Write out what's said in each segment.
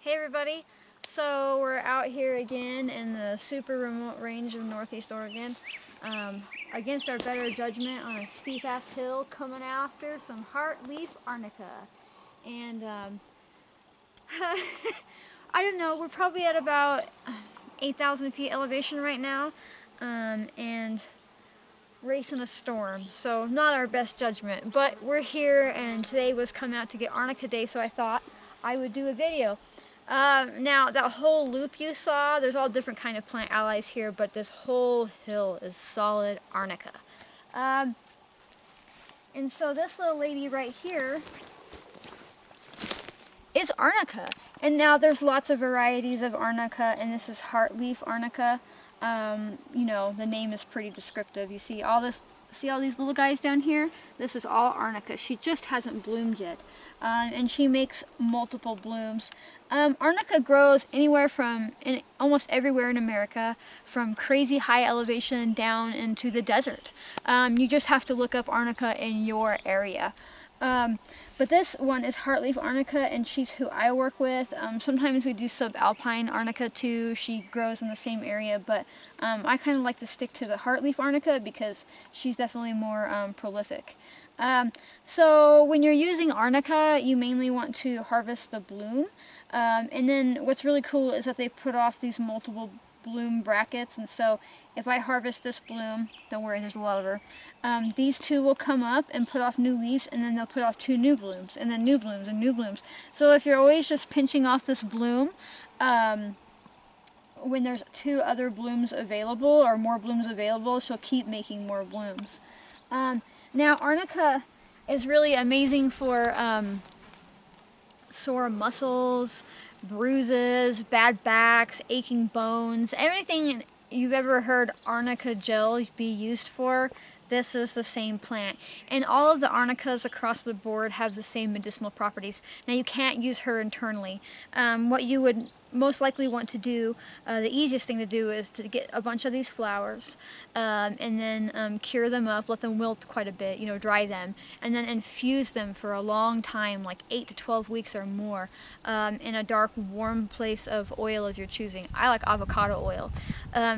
Hey everybody, so we're out here again in the super remote range of Northeast Oregon against our better judgment on a steep ass hill coming after some Heartleaf Arnica. And I don't know, we're probably at about 8,000 feet elevation right now and racing a storm, so not our best judgment, but we're here and today was come out to get Arnica Day, so I thought I would do a video. Now that whole loop you saw, there's all different kind of plant allies here, but this whole hill is solid Arnica. And so this little lady right here is Arnica. And now there's lots of varieties of Arnica, and this is Heartleaf Arnica. You know, the name is pretty descriptive. You see all this, see all these little guys down here? This is all Arnica. She just hasn't bloomed yet. And she makes multiple blooms. Arnica grows anywhere from, almost everywhere in America, from crazy high elevation down into the desert. You just have to look up Arnica in your area. But this one is Heartleaf Arnica, and she's who I work with. Sometimes we do subalpine Arnica too. She grows in the same area, but I kind of like to stick to the Heartleaf Arnica because she's definitely more prolific. So when you're using Arnica, you mainly want to harvest the bloom. And then what's really cool is that they put off these multiple bloom brackets, and so if I harvest this bloom, don't worry, there's a lot of her, these two will come up and put off new leaves, and then they'll put off two new blooms, and then new blooms and new blooms. So if you're always just pinching off this bloom, when there's two other blooms available or more blooms available, she'll keep making more blooms. Now Arnica is really amazing for sore muscles, bruises, bad backs, aching bones, everything you've ever heard Arnica gel be used for. This is the same plant, and all of the Arnicas across the board have the same medicinal properties. Now you can't use her internally. What you would most likely want to do, the easiest thing to do, is to get a bunch of these flowers and then cure them up, let them wilt quite a bit, you know, dry them, and then infuse them for a long time, like 8 to 12 weeks or more, in a dark, warm place of oil of your choosing. I like avocado oil.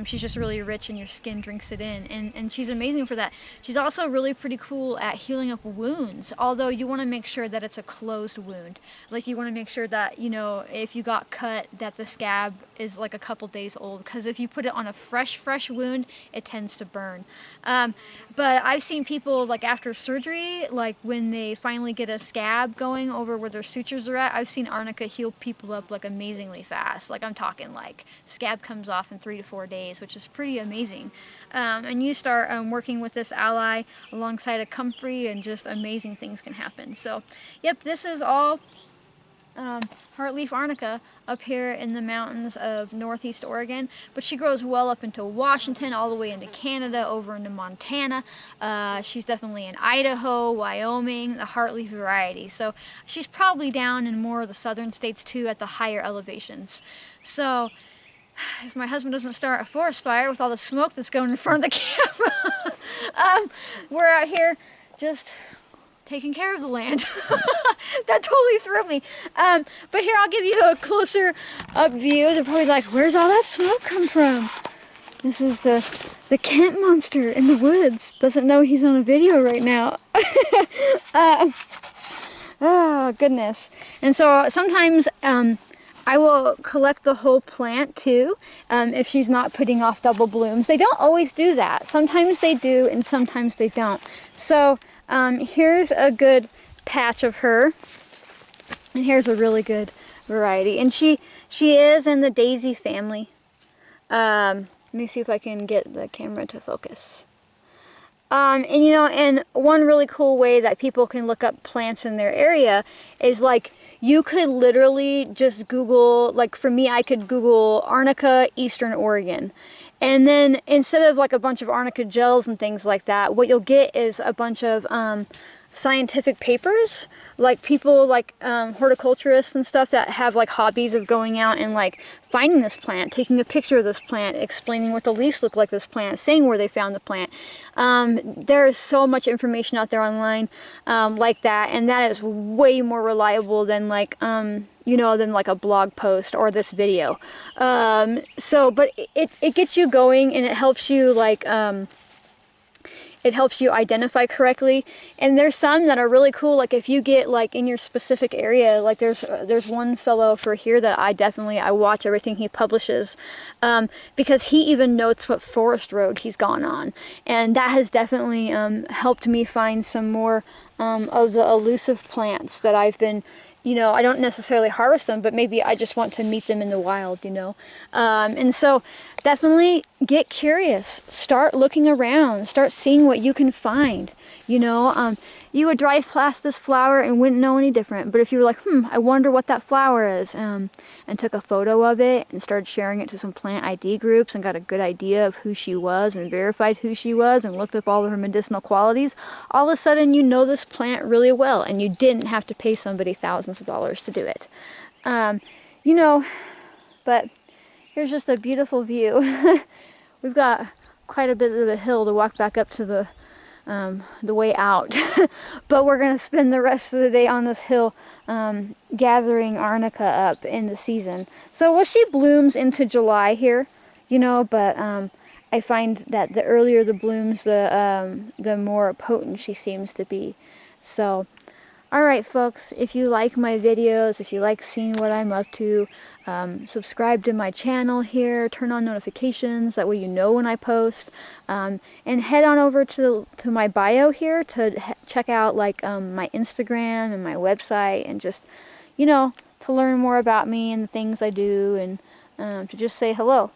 She's just really rich and your skin drinks it in, and she's amazing for that. She's also really pretty cool at healing up wounds, although you want to make sure that it's a closed wound. Like, you want to make sure that, you know, if you got cut, that the scab is like a couple days old, because if you put it on a fresh wound, it tends to burn. But I've seen people, like after surgery, like when they finally get a scab going over where their sutures are at, I've seen Arnica heal people up like amazingly fast. Like, I'm talking like scab comes off in 3 to 4 days, which is pretty amazing. And you start working with this ally alongside a comfrey, and just amazing things can happen. So yep, this is all Heartleaf Arnica up here in the mountains of Northeast Oregon, but she grows well up into Washington, all the way into Canada, over into Montana. She's definitely in Idaho, Wyoming, the Heartleaf variety. So she's probably down in more of the southern states too, at the higher elevations. So if my husband doesn't start a forest fire with all the smoke that's going in front of the camera, we're out here just taking care of the land. That totally threw me. But here, I'll give you a closer up view. They're probably like, where's all that smoke come from? This is the Kent monster in the woods. Doesn't know he's on a video right now. Oh, goodness. And so sometimes I will collect the whole plant too, if she's not putting off double blooms. They don't always do that. Sometimes they do, and sometimes they don't. So here's a good patch of her, and here's a really good variety, and she is in the daisy family. Let me see if I can get the camera to focus. And you know, and one really cool way that people can look up plants in their area is, like, you could literally just Google, like for me, I could Google Arnica Eastern Oregon. And then instead of like a bunch of Arnica gels and things like that, what you'll get is a bunch of scientific papers, like people like horticulturists and stuff that have like hobbies of going out and like finding this plant, taking a picture of this plant, explaining what the leaves look like this plant, saying where they found the plant. There is so much information out there online like that, and that is way more reliable than like you know, than like a blog post or this video. But it gets you going, and it helps you like, it helps you identify correctly. And there's some that are really cool, like if you get like in your specific area, like there's one fellow for here that I watch everything he publishes, because he even notes what forest road he's gone on, and that has definitely helped me find some more of the elusive plants that I've been, you know, I don't necessarily harvest them, but maybe I just want to meet them in the wild, you know. And so definitely get curious, start looking around, start seeing what you can find, you know. You would drive past this flower and wouldn't know any different, but if you were like, I wonder what that flower is, and took a photo of it and started sharing it to some plant ID groups and got a good idea of who she was and verified who she was and looked up all of her medicinal qualities, all of a sudden you know this plant really well, and you didn't have to pay somebody thousands of dollars to do it. You know, but here's just a beautiful view. We've got quite a bit of a hill to walk back up to the way out, but we're going to spend the rest of the day on this hill gathering arnica up in the season. So, well, she blooms into July here, you know, but I find that the earlier the blooms, the more potent she seems to be. So, alright folks, if you like my videos, if you like seeing what I'm up to, subscribe to my channel here, turn on notifications, that way you know when I post, and head on over to my bio here to check out like my Instagram and my website, and just, you know, to learn more about me and the things I do, and to just say hello.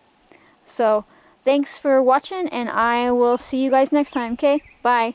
So, thanks for watching, and I will see you guys next time, okay? Bye!